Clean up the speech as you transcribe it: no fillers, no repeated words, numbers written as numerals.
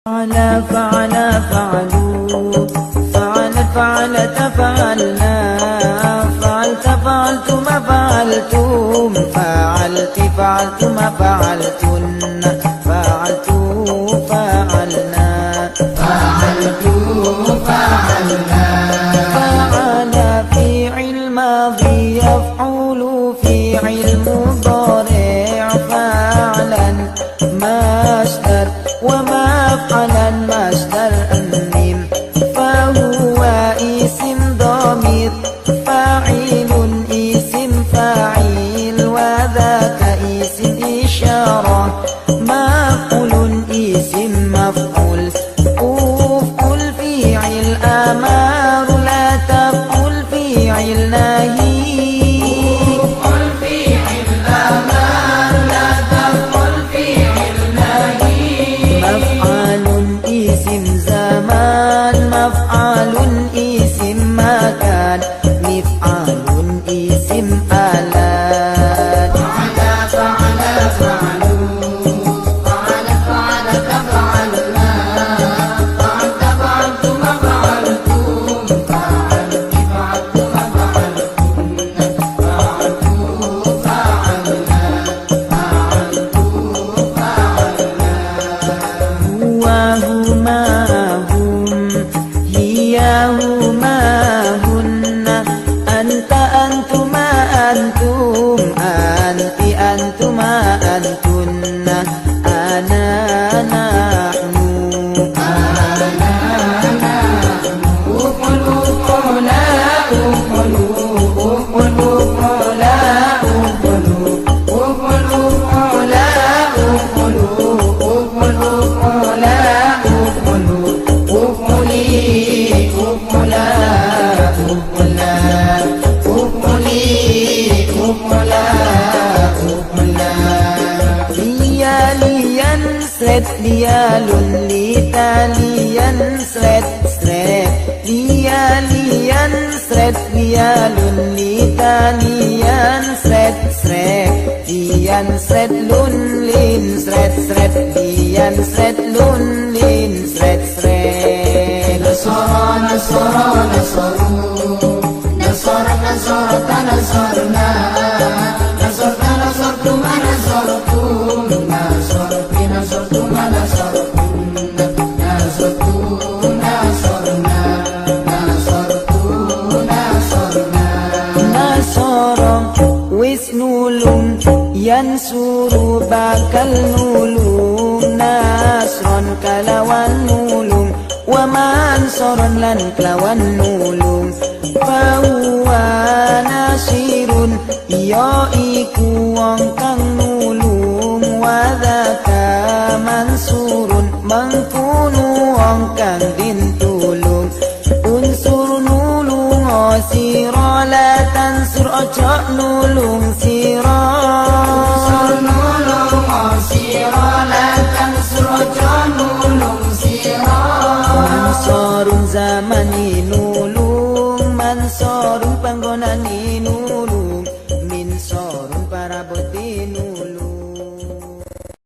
فعل فعلوا فعلت فعلت فعلنا فعلت فعلتم فعلتم فعلت فعلتم فعلتن فعلتوا فعلنا فعلتوا فعلنا فعل فعل ماضي يفعل فعل مضارع فعلا مصدر ومفعلا مصدر الميم فهو اسم ضمير فاعل اسم فاعل وذاك اسم إشارة مفعول اسم مفعول أفعل فعل أمر لا تفعل فعل نهي أفعل فعل أمر لا تفعل فعل نهي مفعل اسم زمان مفعل اسم مكان مفعل اسم آلات فعل فعل فعلوا فعل فعلت فعلنا فعلت فعلتم فعلتم فعلت فعلتم فعلتن فعلتوا فعلنا فعلتوا فعلنا هو هما هم هي هما هن أنت أنتما أنتم أنت أنتما أنتن أنا نحن أفعل أفعل أفعل أفعل أفعل أفعل أفعل أفعل أفعل أفعل أفعل أفعل أفعلي أفعلا أفعلا أفعلي أفعلا أفعلا لياليا سرد ليال لتاليا سرد سرد لياليا سرد ليال لتاليا سرد سرد ليان سرد لن لين سرد سرد ليان سرد لن لين سرد سرد نصر نصر نصروا نصر نصرت نصرنا نصرت نصرتم نصرتم نصرت نصرتم نصرتم نصرتم نصرنا نصرتم نصرنا نصر واسنولم ينصر bakal nulung nasron kalawan nulung wa mansoron lan kelawan nulung fahuwa nasirun ya iku wong kang nulung wa dzaka mansurun mangkunu wong kang dintulung unsur nulung sira la tansur ojo nulung sira unsur nulung sira la tansur ojo nulung sira mansurun zamani nulung mansurun panggonani